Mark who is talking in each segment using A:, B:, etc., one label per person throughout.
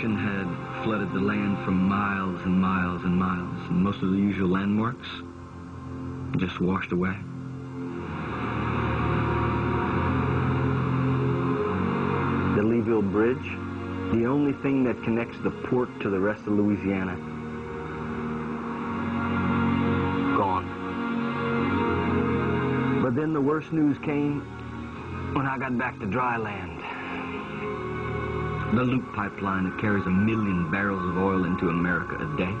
A: ocean had flooded the land for miles and miles and miles, and most of the usual landmarks just washed away. The Leeville Bridge, the only thing that connects the port to the rest of Louisiana, gone. But then the worst news came when I got back to dry land. The loop pipeline that carries 1 million barrels of oil into America a day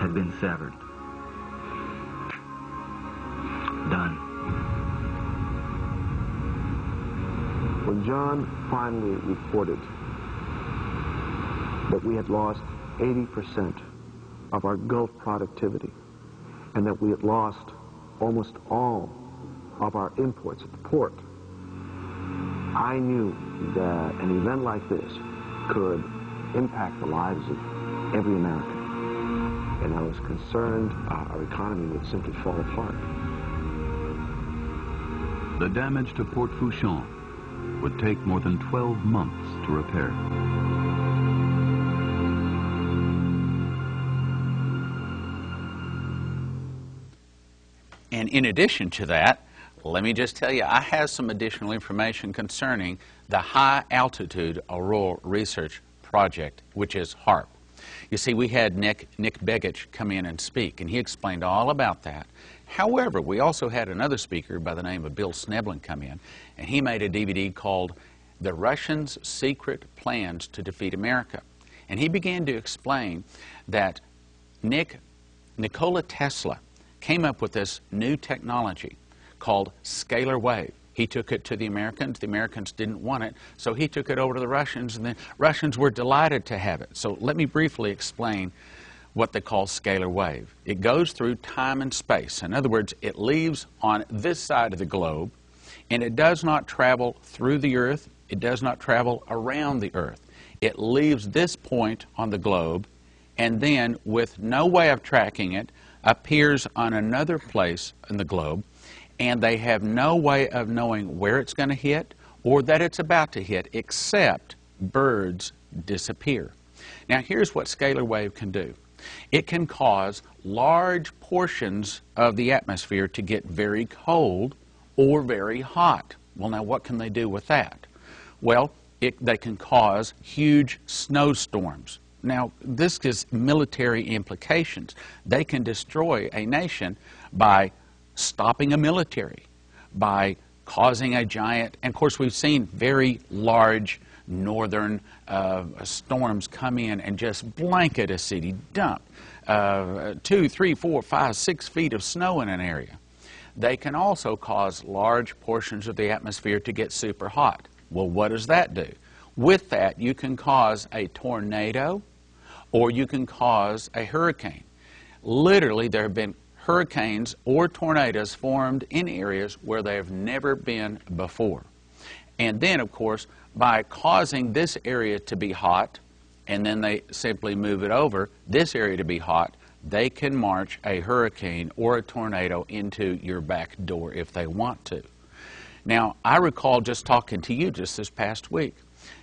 A: had been severed. Done.
B: When John finally reported that we had lost 80% of our Gulf productivity and that we had lost almost all of our imports at the port, I knew that an event like this could impact the lives of every American. And I was concerned our economy would simply fall apart.
C: The damage to Port Fourchon would take more than 12 months to repair.
D: And in addition to that, let me just tell you, I have some additional information concerning the High Altitude Auroral Research Project, which is HAARP. You see, we had Nick Begich come in and speak, and he explained all about that. However, we also had another speaker by the name of Bill Sneblin come in, and he made a DVD called The Russians' Secret Plans to Defeat America. And he began to explain that Nikola Tesla came up with this new technology called scalar wave. He took it to the Americans didn't want it, so he took it over to the Russians, and the Russians were delighted to have it. So let me briefly explain what they call scalar wave. It goes through time and space. In other words, it leaves on this side of the globe, and it does not travel through the Earth, it does not travel around the Earth. It leaves this point on the globe, and then, with no way of tracking it, appears on another place in the globe, and they have no way of knowing where it's going to hit or that it's about to hit, except birds disappear. Now, here's what scalar wave can do. It can cause large portions of the atmosphere to get very cold or very hot. Well, now, what can they do with that? Well, they can cause huge snowstorms. Now, this is military implications. They can destroy a nation by stopping a military, by causing a giant, and of course we've seen very large northern storms come in and just blanket a city, dump 2, 3, 4, 5, 6 feet of snow in an area. They can also cause large portions of the atmosphere to get super hot. Well, what does that do? With that, you can cause a tornado or you can cause a hurricane. Literally, there have been hurricanes or tornadoes formed in areas where they have never been before. And then, of course, by causing this area to be hot, and then they simply move it over, this area to be hot, they can march a hurricane or a tornado into your back door if they want to. Now, I recall just talking to you just this past week.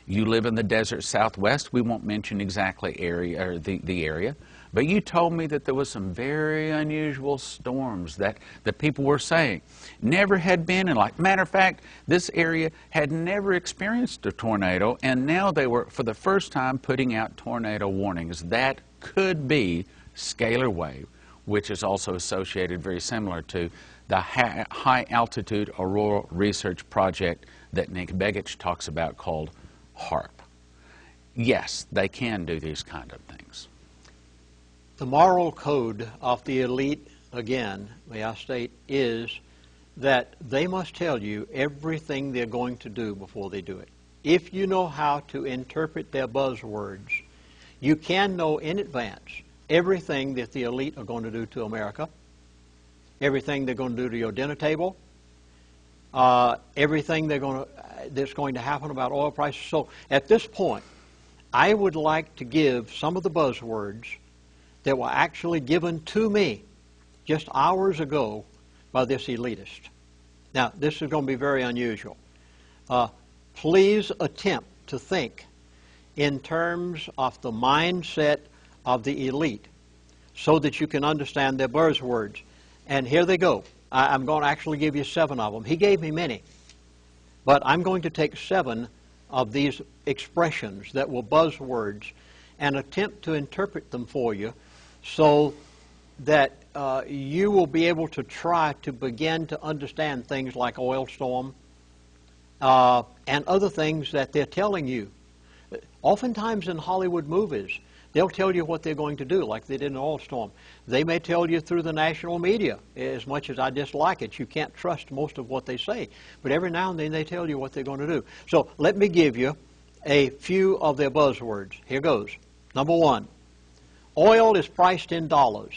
D: You live in the desert Southwest. We won't mention exactly the area. But you told me that there was some very unusual storms that the people were saying never had been in. Like, matter of fact, this area had never experienced a tornado, and now they were, for the first time, putting out tornado warnings. That could be scalar wave, which is also associated very similar to the High Altitude Auroral Research Project that Nick Begich talks about called HAARP. Yes, they can do these kind of things.
E: The moral code of the elite, again, may I state, is that they must tell you everything they're going to do before they do it. If you know how to interpret their buzzwords, you can know in advance everything that the elite are going to do to America, everything they're going to do to your dinner table, everything that's going to happen about oil prices. So at this point, I would like to give some of the buzzwords that were actually given to me just hours ago by this elitist. Now, this is going to be very unusual. Please attempt to think in terms of the mindset of the elite so that you can understand their buzzwords. And here they go. I'm going to actually give you 7 of them. He gave me many, but I'm going to take 7 of these expressions that were buzzwords and attempt to interpret them for you so that you will be able to try to begin to understand things like oil storm and other things that they're telling you. Oftentimes in Hollywood movies, they'll tell you what they're going to do, like they did in oil storm. They may tell you through the national media. As much as I dislike it, you can't trust most of what they say. But every now and then they tell you what they're going to do. So let me give you a few of their buzzwords. Here goes. Number 1, oil is priced in dollars.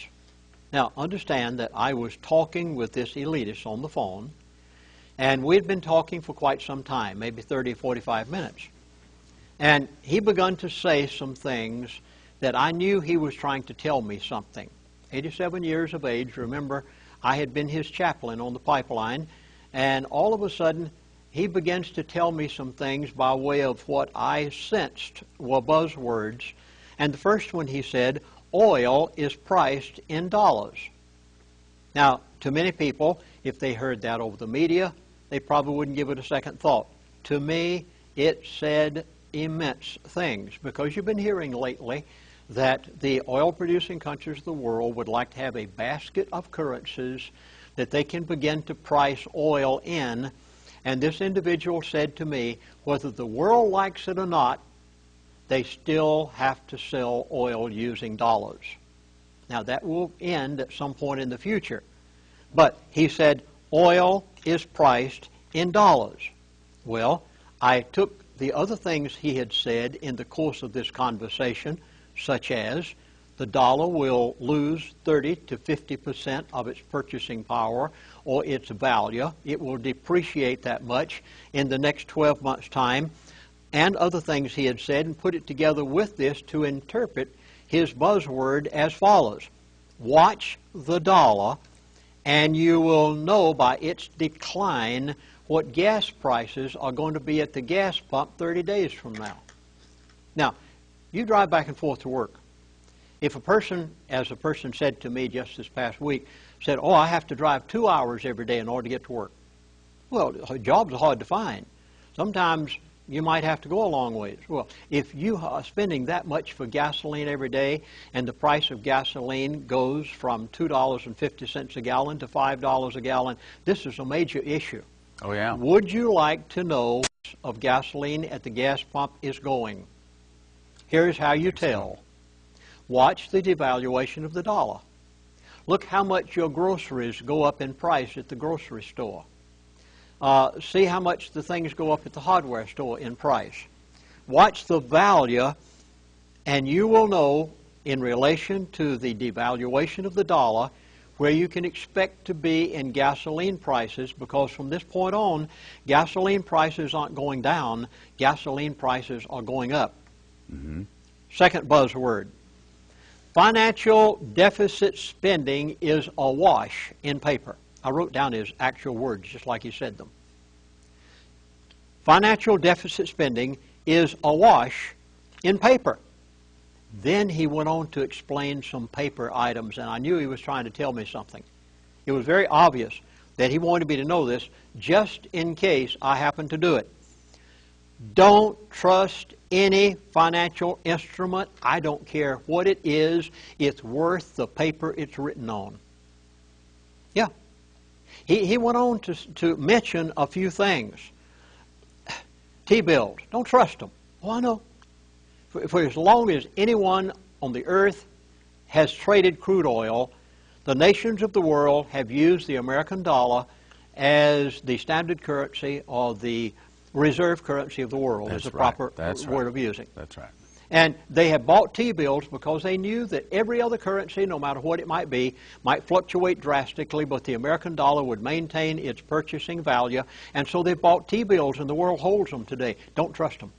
E: Now, understand that I was talking with this elitist on the phone, and we'd been talking for quite some time, maybe 30, 45 minutes. And he begun to say some things that I knew he was trying to tell me something. 87 years of age, remember, I had been his chaplain on the pipeline, and all of a sudden, he begins to tell me some things by way of what I sensed were buzzwords. And the first one he said, oil is priced in dollars. Now, to many people, if they heard that over the media, they probably wouldn't give it a second thought. To me, it said immense things, because you've been hearing lately that the oil-producing countries of the world would like to have a basket of currencies that they can begin to price oil in. And this individual said to me, whether the world likes it or not, they still have to sell oil using dollars. Now, that will end at some point in the future. But he said, oil is priced in dollars. Well, I took the other things he had said in the course of this conversation, such as the dollar will lose 30 to 50% of its purchasing power or its value. It will depreciate that much in the next 12 months' time, and other things he had said, and put it together with this to interpret his buzzword as follows. Watch the dollar, and you will know by its decline what gas prices are going to be at the gas pump 30 days from now. Now, you drive back and forth to work. If a person, as a person said to me just this past week, said, oh, I have to drive 2 hours every day in order to get to work. Well, jobs are hard to find. Sometimes you might have to go a long ways. Well, if you are spending that much for gasoline every day, and the price of gasoline goes from $2.50 a gallon to $5 a gallon, this is a major issue.
D: Oh, yeah.
E: Would you like to know of gasoline at the gas pump is going? Here's how you tell. Watch the devaluation of the dollar. Look how much your groceries go up in price at the grocery store. See how much the things go up at the hardware store in price. Watch the value, and you will know in relation to the devaluation of the dollar where you can expect to be in gasoline prices, because from this point on, gasoline prices aren't going down, gasoline prices are going up. Mm-hmm. Second buzzword. Financial deficit spending is awash in paper. I wrote down his actual words just like he said them. Financial deficit spending is awash in paper. Then he went on to explain some paper items, and I knew he was trying to tell me something. It was very obvious that he wanted me to know this just in case I happened to do it. Don't trust any financial instrument. I don't care what it is. It's worth the paper it's written on. Yeah. He went on to mention a few things. T-bills. Don't trust them. Oh, I know. For as long as anyone on the earth has traded crude oil, the nations of the world have used the American dollar as the standard currency or the reserve currency of the world. That's is the proper word of using.
D: That's right.
E: And they have bought T-bills because they knew that every other currency, no matter what it might be, might fluctuate drastically, but the American dollar would maintain its purchasing value. And so they bought T-bills, and the world holds them today. Don't trust them.